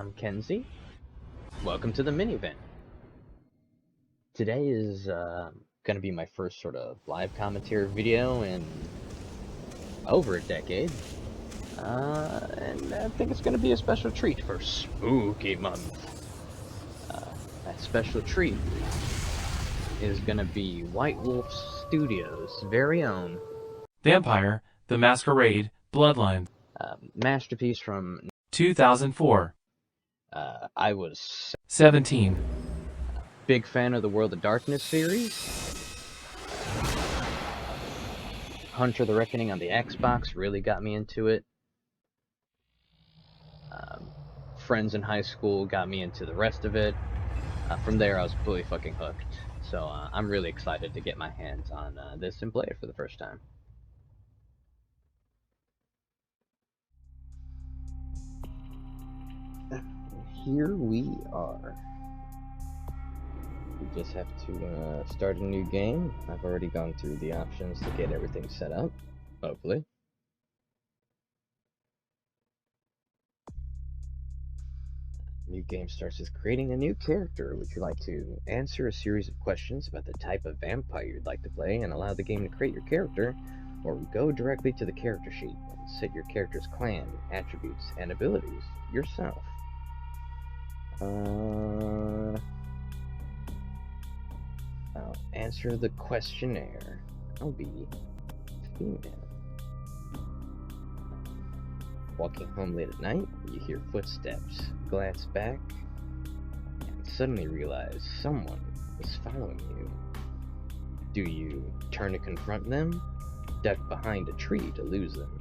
I'm Kenzie. Welcome to the minivan. Today is going to be my first sort of live commentary video in over a decade. And I think it's going to be a special treat for Spooky Month. That special treat is going to be White Wolf Studios' very own Vampire: The Masquerade, Bloodlines, masterpiece from 2004. I was 17. big fan of the World of Darkness series. Hunter the Reckoning on the Xbox really got me into it. Friends in high school got me into the rest of it. From there, I was completely fucking hooked. So I'm really excited to get my hands on this and play it for the first time. Here we are. We just have to start a new game. I've already gone through the options to get everything set up, hopefully. New game starts with creating a new character. Would you like to answer a series of questions about the type of vampire you'd like to play and allow the game to create your character, or go directly to the character sheet and set your character's clan, attributes, and abilities yourself? I'll answer the questionnaire. I'll be female. Walking home late at night, you hear footsteps, glance back, and suddenly realize someone is following you. Do you turn to confront them? Duck behind a tree to lose them?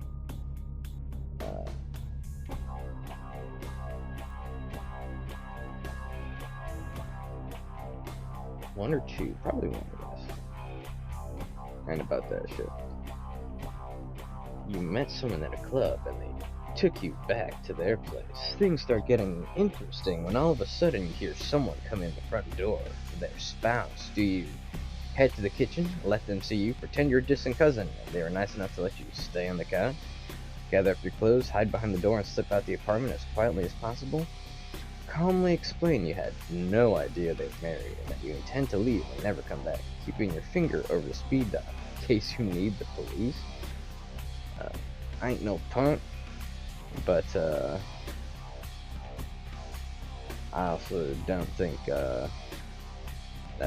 One or two, probably one, I guess. And about that shit. You met someone at a club and they took you back to their place. Things start getting interesting when all of a sudden you hear someone come in the front door, their spouse. Do you head to the kitchen, let them see you, pretend you're a distant cousin, and they were nice enough to let you stay on the couch? Gather up your clothes, hide behind the door, and slip out the apartment as quietly as possible? Calmly explain you had no idea they were married and that you intend to leave and never come back, keeping your finger over the speed dial in case you need the police. I ain't no punk, but I also don't think that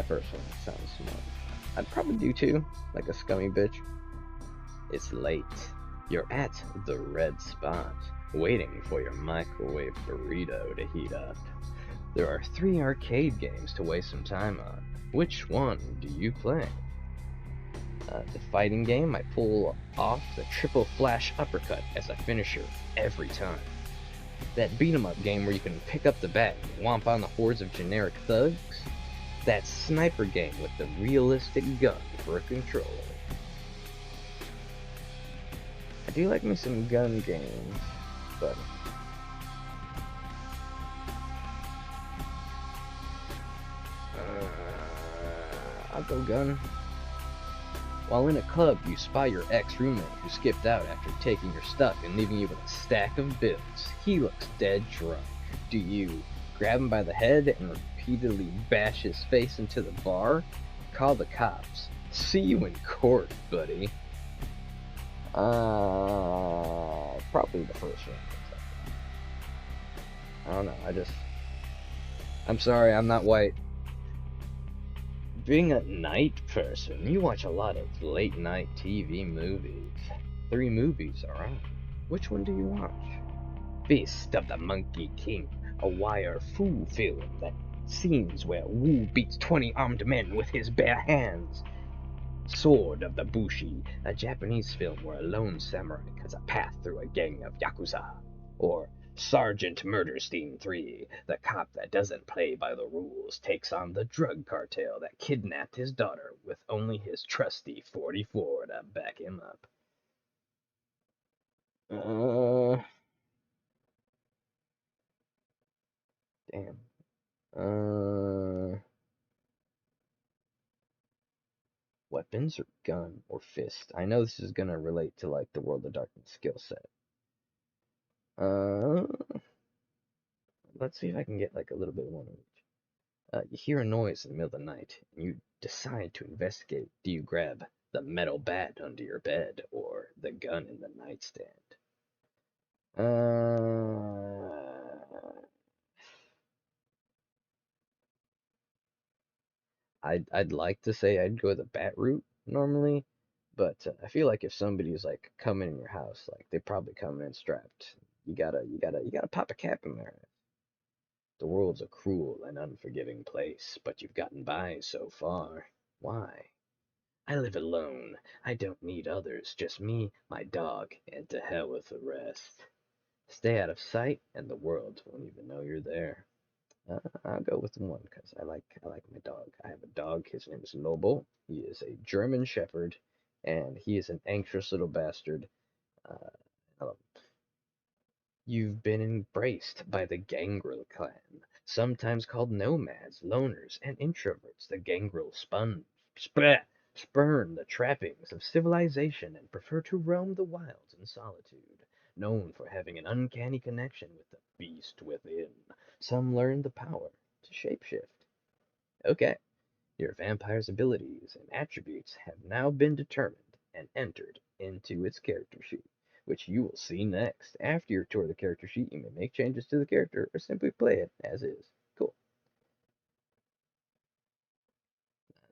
first one sounds smart. I'd probably do too, like a scummy bitch. It's late. You're at the Red Spot, waiting for your microwave burrito to heat up. There are 3 arcade games to waste some time on. Which one do you play? The fighting game, I pull off the triple flash uppercut as a finisher every time. That beat 'em up game where you can pick up the bat and whomp on the hordes of generic thugs. That sniper game with the realistic gun for a controller. I do like me some gun games, but I'll go gun. While in a club, you spy your ex-roommate who skipped out after taking your stuff and leaving you with a stack of bills. He looks dead drunk. Do you grab him by the head and repeatedly bash his face into the bar? Call the cops. See you in court, buddy. Probably the first one. I don't know, I'm sorry, I'm not white. Being a night person, you watch a lot of late night TV movies. 3 movies are on. Which one do you watch? Fist of the Monkey King, a wire fu film that scenes where Wu beats 20 armed men with his bare hands. Sword of the Bushi, a Japanese film where a lone samurai cuts a path through a gang of yakuza. Or Sergeant Murderstein 3, the cop that doesn't play by the rules takes on the drug cartel that kidnapped his daughter with only his trusty 44 to back him up. Damn. Weapons or gun or fist? I know this is gonna relate to like the World of Darkness skill set. let's see if I can get like a little bit of one of each. You hear a noise in the middle of the night, and you decide to investigate. Do you grab the metal bat under your bed or the gun in the nightstand? I'd like to say I'd go the bat route normally, but I feel like if somebody's like coming in your house, like they probably come in strapped. You gotta pop a cap in there. The world's a cruel and unforgiving place, but you've gotten by so far. Why? I live alone. I don't need others, just me, my dog, and to hell with the rest. Stay out of sight, and the world won't even know you're there. I'll go with one because I like my dog. I have a dog. His name is Noble. He is a German Shepherd, and he is an anxious little bastard. Uh, I love him. You've been embraced by the Gangrel clan, sometimes called nomads, loners, and introverts. The Gangrel spurn the trappings of civilization and prefer to roam the wilds in solitude. Known for having an uncanny connection with the beast within, some learn the power to shapeshift. Okay, your vampire's abilities and attributes have now been determined and entered into its character sheet, which you will see next. After your tour of the character sheet, you may make changes to the character or simply play it as is. Cool.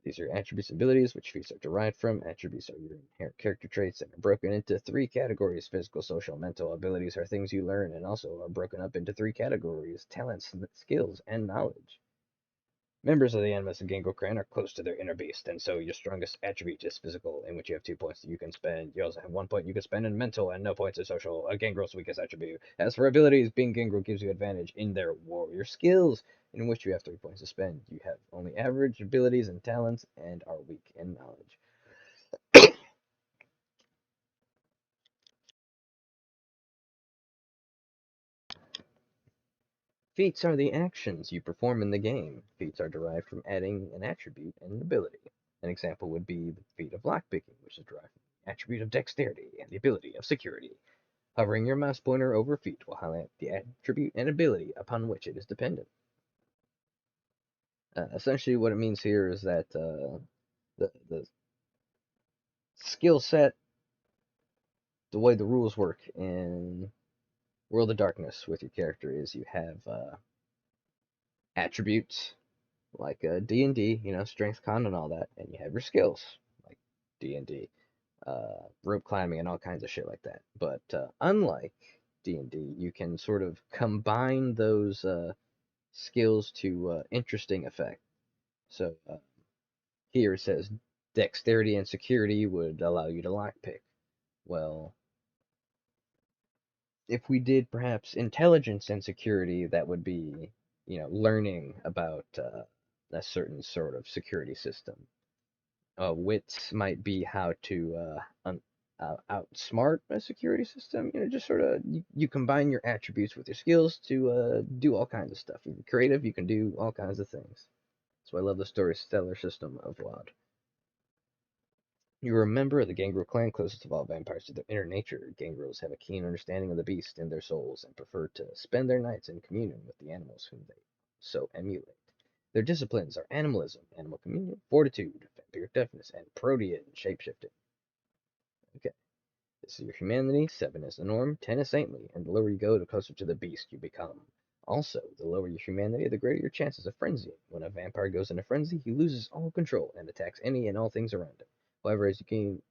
These are attributes and abilities, which feats are derived from. Attributes are your inherent character traits and are broken into three categories. Physical, social, mental. Abilities are things you learn and also are broken up into three categories: talents, skills, and knowledge. Members of the Animus and Gangrel clan are close to their inner beast, and so your strongest attribute is physical, in which you have 2 points that you can spend. You also have 1 point you can spend in mental, and no points in social, a Gangrel's weakest attribute. As for abilities, being Gangrel gives you advantage in their warrior skills, in which you have 3 points to spend. You have only average abilities and talents, and are weak in knowledge. Feats are the actions you perform in the game. Feats are derived from adding an attribute and an ability. An example would be the feat of lockpicking, which is derived from the attribute of dexterity and the ability of security. Hovering your mouse pointer over feat will highlight the attribute and ability upon which it is dependent. Essentially, what it means here is that the skill set, the way the rules work in World of Darkness with your character is you have attributes like D&D, strength, con, and all that, and you have your skills like D&D, rope climbing, and all kinds of shit like that. But unlike D&D, you can sort of combine those skills to interesting effect. So here it says dexterity and security would allow you to lockpick. Well, if we did perhaps intelligence and security, that would be, learning about a certain sort of security system. Wits might be how to outsmart a security system. Just sort of you combine your attributes with your skills to do all kinds of stuff. If you're creative, you can do all kinds of things. So I love the storyteller system of WoD. You are a member of the Gangrel clan, closest of all vampires to their inner nature. Gangrels have a keen understanding of the beast in their souls and prefer to spend their nights in communion with the animals whom they so emulate. Their disciplines are animalism, animal communion, fortitude, vampiric deafness, and protean shapeshifting. Okay, this is your humanity. 7 is the norm, 10 is saintly, and the lower you go, the closer to the beast you become. Also, the lower your humanity, the greater your chances of frenzy. When a vampire goes into frenzy, he loses all control and attacks any and all things around him. However, as you gain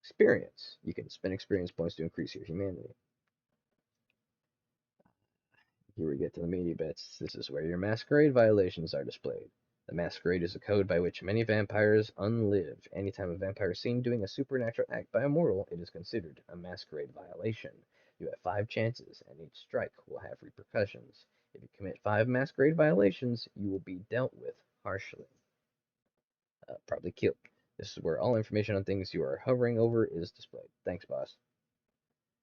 experience, you can spend experience points to increase your humanity. Here we get to the meaty bits. This is where your masquerade violations are displayed. The masquerade is a code by which many vampires unlive. Anytime a vampire is seen doing a supernatural act by a mortal, it is considered a masquerade violation. You have 5 chances, and each strike will have repercussions. If you commit 5 masquerade violations, you will be dealt with harshly. Probably killed. This is where all information on things you are hovering over is displayed. Thanks, boss.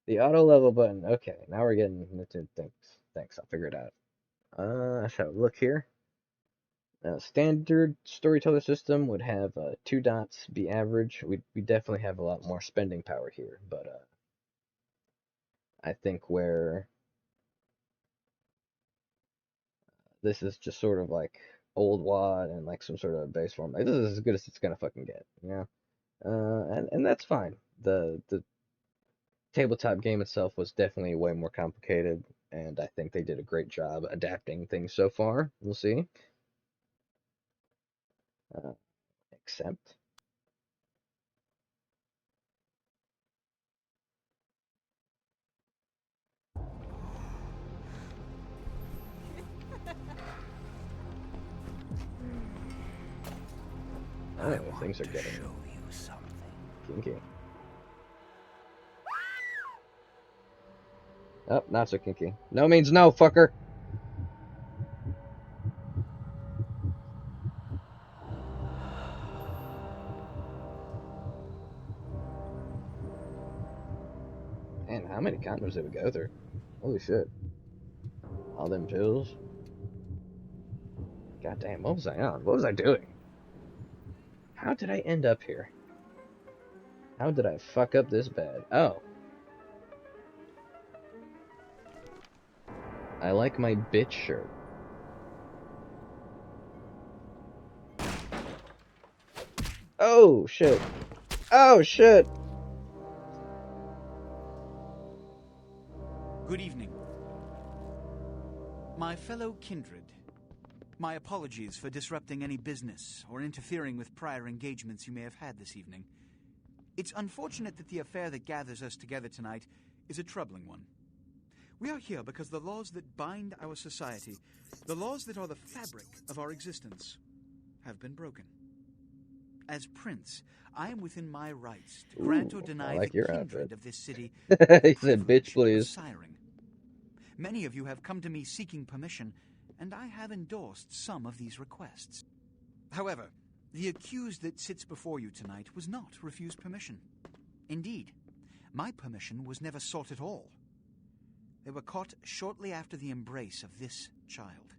The auto level button. Okay, now we're getting into things. Thanks, I'll figure it out. So look here. Standard storyteller system would have 2 dots be average. We definitely have a lot more spending power here, but I think where This is just sort of like old WAD and like some sort of base form. Like, this is as good as it's gonna fucking get, you know. And that's fine. The tabletop game itself was definitely way more complicated, and I think they did a great job adapting things so far. We'll see. Uh, except. Oh, things are getting kinky. Oh, not so kinky. No means no, fucker. Man, how many condoms did we go through? Holy shit. All them pills. God damn, what was I on? What was I doing? How did I end up here? How did I fuck up this bad? Oh. I like my bitch shirt. Oh, shit. Oh, shit. Good evening. My fellow kindred, my apologies for disrupting any business or interfering with prior engagements you may have had this evening. It's unfortunate that the affair that gathers us together tonight is a troubling one. We are here because the laws that bind our society, the laws that are the fabric of our existence, have been broken. As Prince, I am within my rights to grant or deny like the your kindred outfit. of this city He the said, privilege bitch, please. of siring. Many of you have come to me seeking permission, and I have endorsed some of these requests. However, the accused that sits before you tonight was not refused permission. Indeed, my permission was never sought at all. They were caught shortly after the embrace of this child.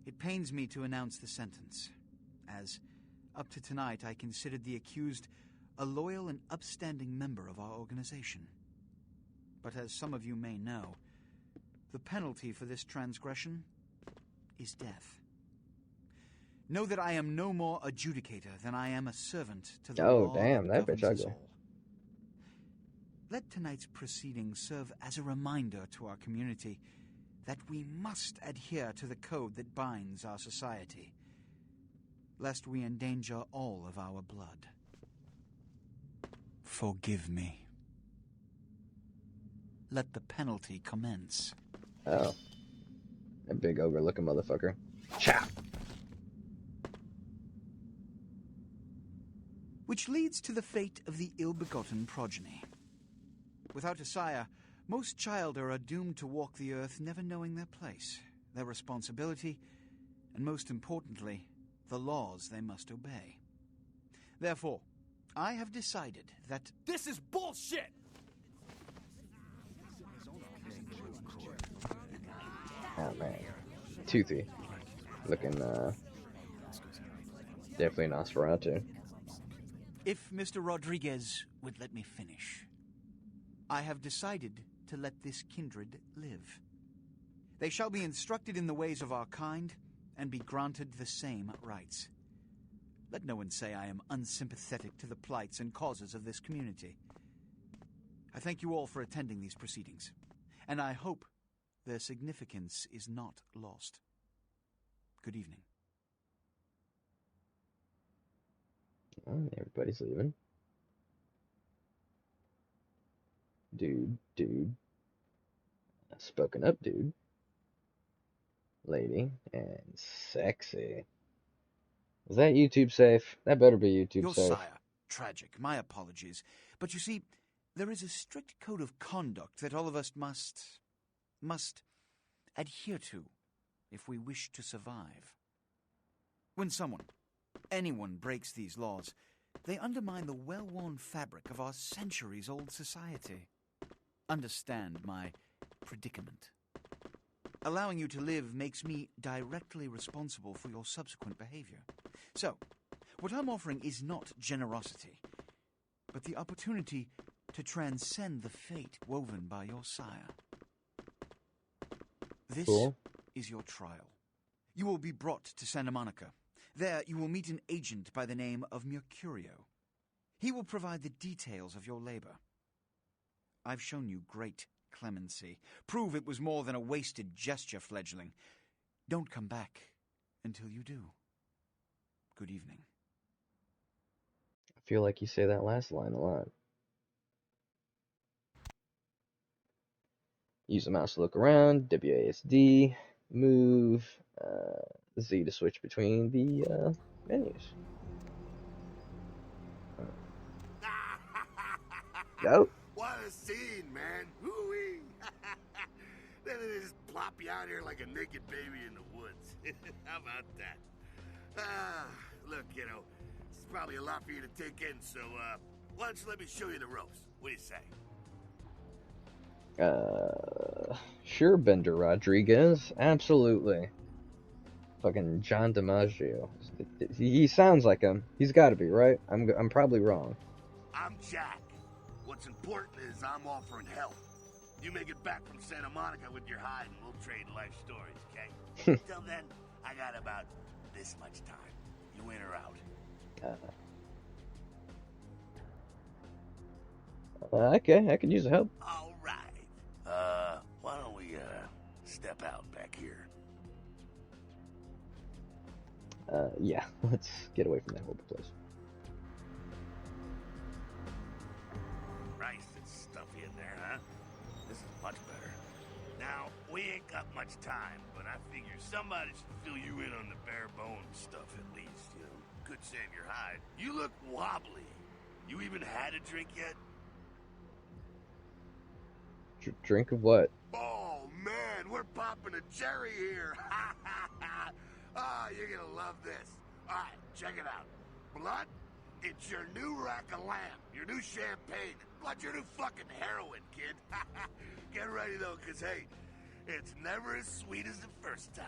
It pains me to announce the sentence, as up to tonight I considered the accused a loyal and upstanding member of our organization. But as some of you may know, the penalty for this transgression is death. Know that I am no more adjudicator than I am a servant to the Oh, law damn, that governs bitch us ugly. all. Let tonight's proceedings serve as a reminder to our community that we must adhere to the code that binds our society, lest we endanger all of our blood. Forgive me. Let the penalty commence. Oh. That big ogre looking motherfucker. Chow! Which leads to the fate of the ill-begotten progeny. Without a sire, most childer are doomed to walk the earth never knowing their place, their responsibility, and most importantly, the laws they must obey. Therefore, I have decided that this is bullshit! Oh, man. Toothy. Looking, definitely Nosferatu. if Mr. Rodriguez would let me finish, I have decided to let this kindred live. They shall be instructed in the ways of our kind and be granted the same rights. Let no one say I am unsympathetic to the plights and causes of this community. I thank you all for attending these proceedings, and I hope their significance is not lost. Good evening. Oh, everybody's leaving. Dude. Spoken up, dude. Lady. And sexy. Is that YouTube safe? That better be YouTube Your safe. sire. Tragic. My apologies. But you see, there is a strict code of conduct that all of us must adhere to if we wish to survive. When anyone breaks these laws, they undermine the well-worn fabric of our centuries-old society. Understand my predicament. Allowing you to live makes me directly responsible for your subsequent behavior. So, what I'm offering is not generosity, but the opportunity to transcend the fate woven by your sire. This Cool. is your trial. You will be brought to Santa Monica. There you will meet an agent by the name of Mercurio. He will provide the details of your labor. I've shown you great clemency. Prove it was more than a wasted gesture, fledgling. Don't come back until you do. Good evening. I feel like you say that last line a lot. Use the mouse to look around, WASD, move, Z to switch between the menus. Go. What a scene, man. Hoo-wee. Then they just plop you out here like a naked baby in the woods. How about that? Look, it's probably a lot for you to take in, so, why don't you let me show you the ropes? What do you say? Sure, Bender Rodriguez. Absolutely. Fucking John DiMaggio. He sounds like him. He's gotta be, right? I'm probably wrong. I'm Jack. What's important is I'm offering help. You make it back from Santa Monica with your hide and we'll trade life stories, okay? Until then, I got about this much time. You in or out? Okay, I could use the help. All right. Why don't we, step out back here? Yeah, let's get away from that horrible place. Christ, it's stuffy in there, huh? This is much better. Now, we ain't got much time, but I figure somebody should fill you in on the bare bones stuff at least, Could save your hide. You look wobbly. You even had a drink yet? Drink of what? Oh, man, we're popping a cherry here. Oh, you're gonna love this. All right, check it out. Blood, it's your new rack of lamb, your new champagne. Blood, your new fucking heroin, kid. Get ready, though, because, hey, it's never as sweet as the first time.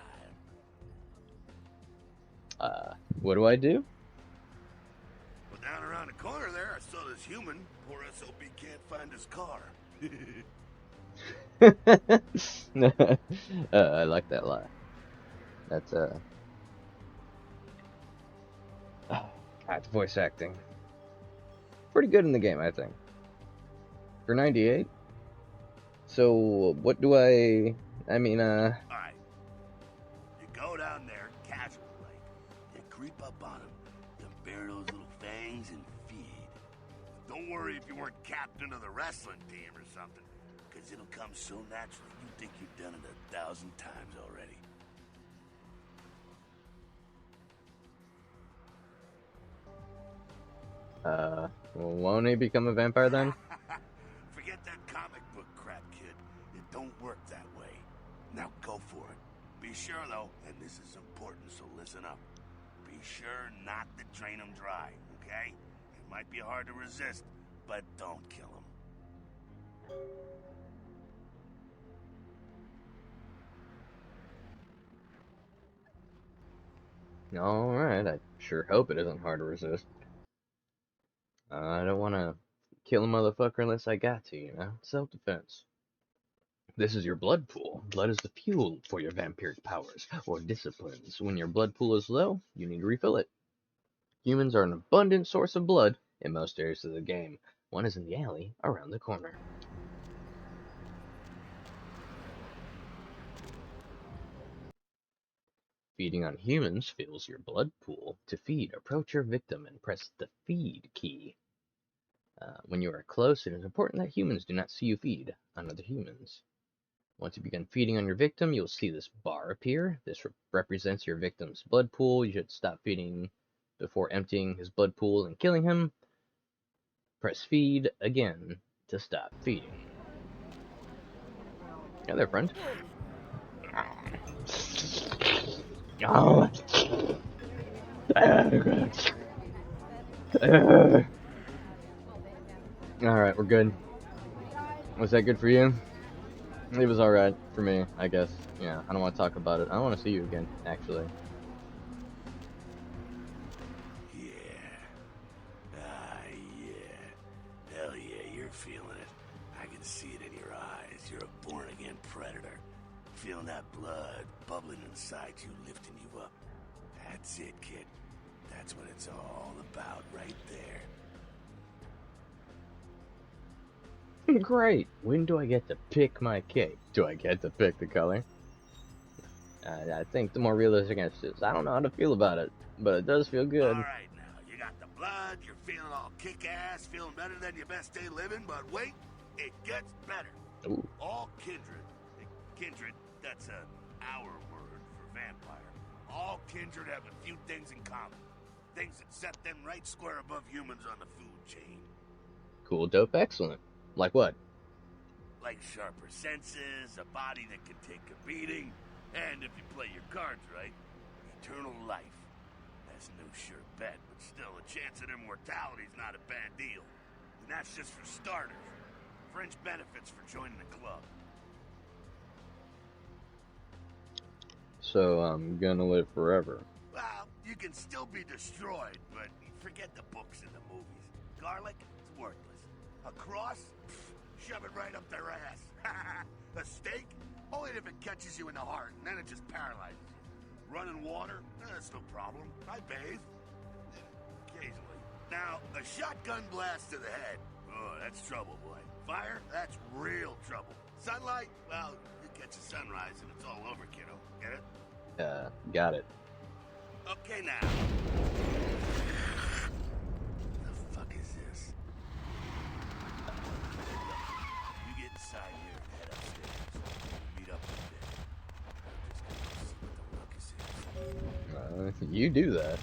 What do I do? Well, down around the corner there, I saw this human. Poor SOB can't find his car. I like that lie. That's voice acting. Pretty good in the game, I think. For 98. So what do I mean, All right. You go down there, casual like. You creep up on him, you bare those little fangs and feed. Don't worry if you weren't captain of the wrestling team or something, because it'll come so naturally you think you've done it 1,000 times already. won't he become a vampire then? Forget that comic book crap, kid. It don't work that way. Now go for it. Be sure, though, and this is important, so listen up. Be sure not to drain him dry, okay? It might be hard to resist, but don't kill him. Alright, I sure hope it isn't hard to resist. I don't want to kill a motherfucker unless I got to, Self-defense. This is your blood pool. Blood is the fuel for your vampiric powers, or disciplines. When your blood pool is low, you need to refill it. Humans are an abundant source of blood in most areas of the game. One is in the alley around the corner. Feeding on humans fills your blood pool. To feed, approach your victim and press the feed key. When you are close, it is important that humans do not see you feed on other humans. Once you begin feeding on your victim, you'll see this bar appear. This represents your victim's blood pool. You should stop feeding before emptying his blood pool and killing him. Press feed again to stop feeding. Yeah, there, friend. Oh. Alright, we're good. Was that good for you? It was alright for me, I guess. Yeah, I don't want to talk about it. I don't want to see you again, actually. Yeah. Yeah. Hell yeah, you're feeling it. I can see it in your eyes. You're a born-again predator. Feeling that blood bubbling inside you, lifting you up. That's it, kid. That's what it's all about right there. Great. When do I get to pick my cake? Do I get to pick the color? I think the more realistic answer is, I don't know how to feel about it, but it does feel good. Alright now, you got the blood, you're feeling all kick-ass, feeling better than your best day living, but wait, it gets better. Ooh. All kindred, that's our word for vampire. All kindred have a few things in common. Things that set them right square above humans on the food chain. Cool, dope, excellent. Like what? Like sharper senses, a body that can take a beating, and if you play your cards right, eternal life. That's no sure bet, but still, a chance at immortality's not a bad deal. And that's just for starters. Fringe benefits for joining the club. So I'm gonna live forever. Well, you can still be destroyed, but forget the books and the movies. Garlic, it's worthless. A cross? Pfft, shove it right up their ass. A steak? Only if it catches you in the heart, and then it just paralyzes you. Running water? That's no problem. I bathe. Occasionally. Now, a shotgun blast to the head. Oh, that's trouble, boy. Fire? That's real trouble. Sunlight? Well, you catch a sunrise and it's all over, kiddo. Get it? Got it. Okay, now. The fuck is this? You get inside here and head upstairs. Meet up in a bit. I'm just gonna see what the ruckus is. You do that.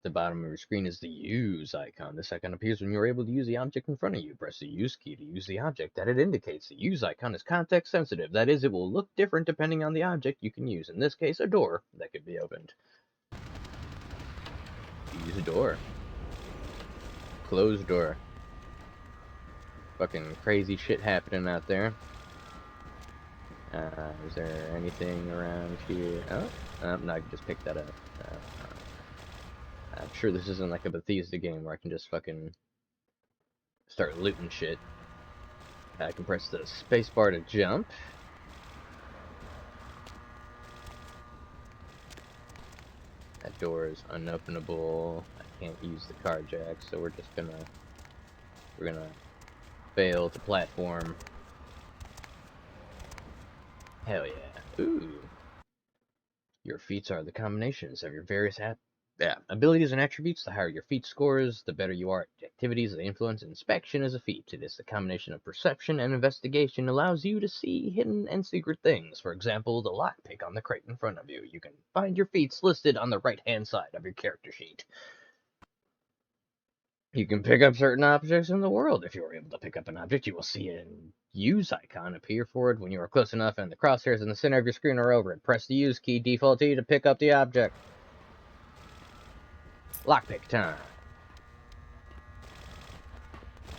The bottom of your screen is the use icon. This icon appears when you are able to use the object in front of you. Press the use key to use the object that it indicates. The use icon is context sensitive. That is, it will look different depending on the object you can use. In this case, a door that could be opened. Use a door. Closed door. Fucking crazy shit happening out there. Is there anything around here? Oh, no, I can just pick that up. I'm sure this isn't like a Bethesda game where I can just fucking start looting shit. I can press the spacebar to jump. That door is unopenable. I can't use the car jack, so we're gonna fail to platform. Hell yeah. Ooh. Your feats are the combinations of your various abilities and attributes. The higher your feat scores, the better you are at activities of influence. Inspection is a feat. It is the combination of perception and investigation, allows you to see hidden and secret things. For example, the lockpick on the crate in front of you. You can find your feats listed on the right-hand side of your character sheet. You can pick up certain objects in the world. If you are able to pick up an object, you will see a use icon appear for it when you are close enough, and the crosshairs in the center of your screen are over it. Press the use key, default to pick up the object. Lockpick time.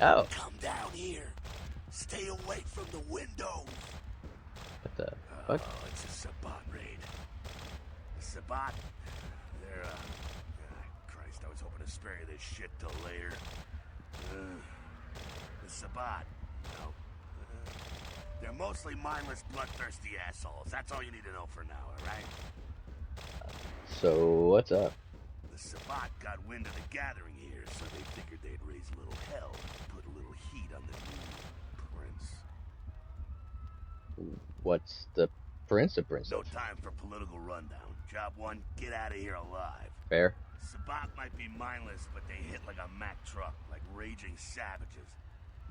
Oh. Come down here. Stay away from the windows. What the fuck? Oh, it's a Sabbat raid. The Sabbat, they're, Christ, I was hoping to spare you this shit till later. The Sabbat, no. They're mostly mindless, bloodthirsty assholes. That's all you need to know for now, alright? So, what's up? The Sabbat got wind of the gathering here, so they figured they'd raise a little hell and put a little heat on the new prince. What's the prince of prince? No time for political rundown. Job one, get out of here alive. Fair. Sabbat might be mindless, but they hit like a Mack truck, like raging savages.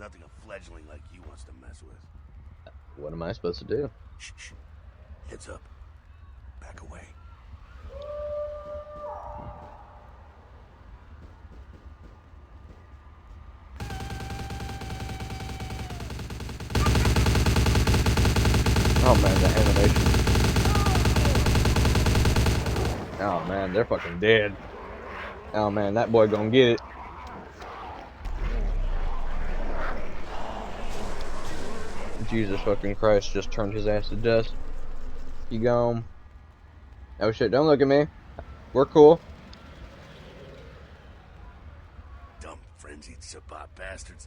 Nothing a fledgling like you wants to mess with. What am I supposed to do? Shh, shh. Heads up. Back away. Oh man, the animation. Oh man, they're fucking dead. Oh man, that boy gonna get it. Jesus fucking Christ just turned his ass to dust. You gone. Oh shit, don't look at me. We're cool. Dumb frenzied Sabbat bastards.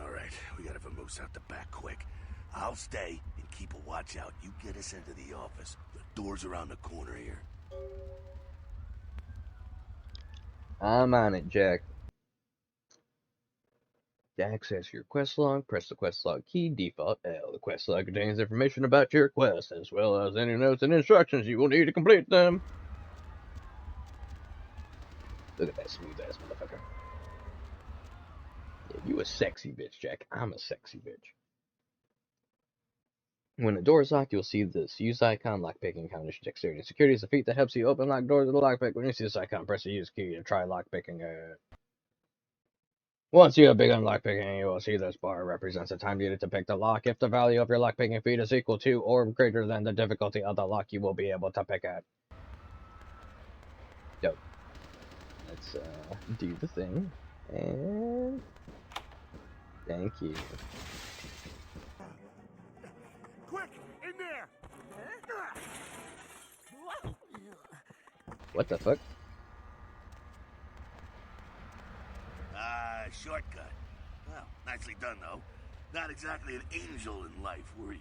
Alright, we gotta vamoose out the back quick. I'll stay and keep a watch out. You get us into the office. The door's around the corner here. I'm on it, Jack. To access your quest log, press the quest log key, default L. The quest log contains information about your quest, as well as any notes and instructions you will need to complete them. Look at that smooth ass motherfucker. Yeah, you a sexy bitch, Jack. I'm a sexy bitch. When the door is locked, you'll see this use icon. Lockpicking combination dexterity and security is a feat that helps you open locked doors with a lockpick. When you see this icon, press the use key to try lockpicking. Once you have begun lockpicking, you will see this bar represents the time needed to pick the lock. If the value of your lockpicking feat is equal to or greater than the difficulty of the lock, you will be able to pick it. Dope. Let's do the thing. And thank you. Quick, in there! What the fuck? Shortcut. Well, nicely done, though. Not exactly an angel in life, were you?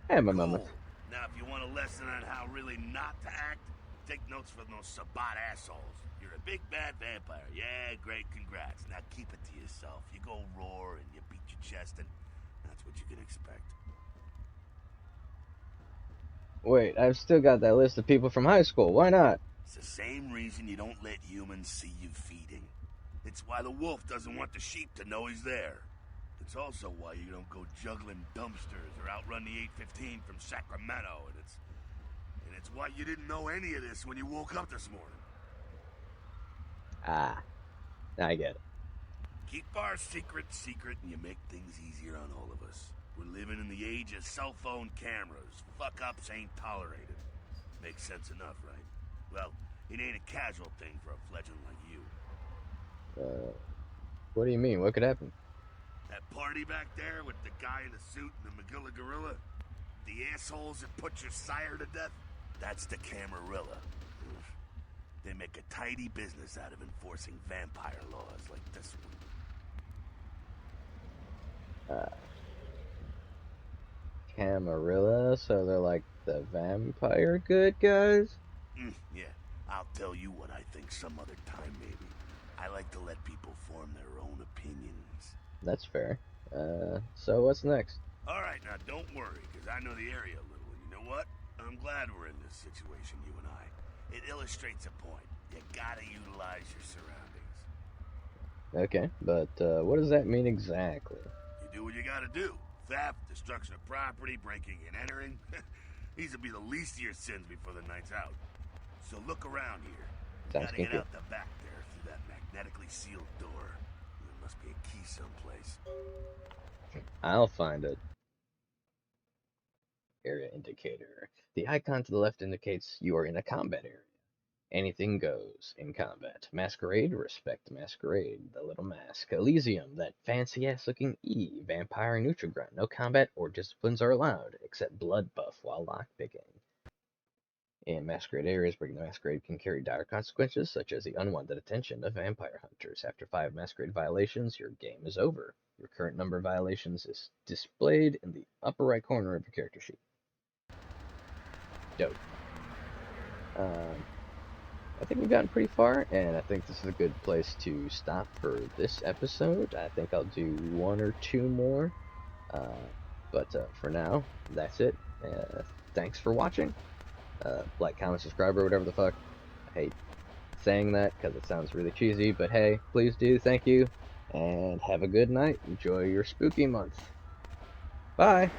I have a moment. Cool. Now, if you want a lesson on how really not to act, take notes from those Sabat assholes. You're a big bad vampire. Yeah, great, congrats. Now keep it to yourself. You go roar and you beat your chest, and that's what you can expect. Wait, I've still got that list of people from high school. Why not? It's the same reason you don't let humans see you feeding. It's why the wolf doesn't want the sheep to know he's there. It's also why you don't go juggling dumpsters or outrun the 815 from Sacramento, and it's why you didn't know any of this when you woke up this morning. Ah, I get it. Keep our secret, and you make things easier on all of us. We're living in the age of cell phone cameras. Fuck-ups ain't tolerated. Makes sense enough, right? Well, it ain't a casual thing for a fledgling like you. What do you mean? What could happen? That party back there with the guy in the suit and the Magilla Gorilla? The assholes that put your sire to death? That's the Camarilla. They make a tidy business out of enforcing vampire laws like this one. Camarilla? So they're like the vampire good guys? Yeah, I'll tell you what I think some other time, maybe. I like to let people form their own opinions. That's fair. So what's next? Alright, now don't worry, because I know the area a little, and you know what? I'm glad we're in this situation, you and I. It illustrates a point. You gotta utilize your surroundings. Okay, but what does that mean exactly? You do what you gotta do. Theft, destruction of property, breaking and entering. These will be the least of your sins before the night's out. So look around here. You gotta get out the back there through that magnetically sealed door. There must be a key someplace. I'll find it. Area indicator. The icon to the left indicates you are in a combat area. Anything goes in combat. Masquerade, respect Masquerade. The little mask. Elysium, that fancy ass looking E. Vampire neutral ground. No combat or disciplines are allowed, except blood buff while lockpicking. In Masquerade areas, breaking the Masquerade can carry dire consequences, such as the unwanted attention of vampire hunters. After 5 Masquerade violations, your game is over. Your current number of violations is displayed in the upper right corner of your character sheet. Dope. I think we've gotten pretty far, and I think this is a good place to stop for this episode. I think I'll do 1 or 2 more, but for now, that's it. Thanks for watching. Like, comment, subscribe, or whatever the fuck. I hate saying that because it sounds really cheesy, but hey, please do. Thank you, and have a good night. Enjoy your spooky month. Bye.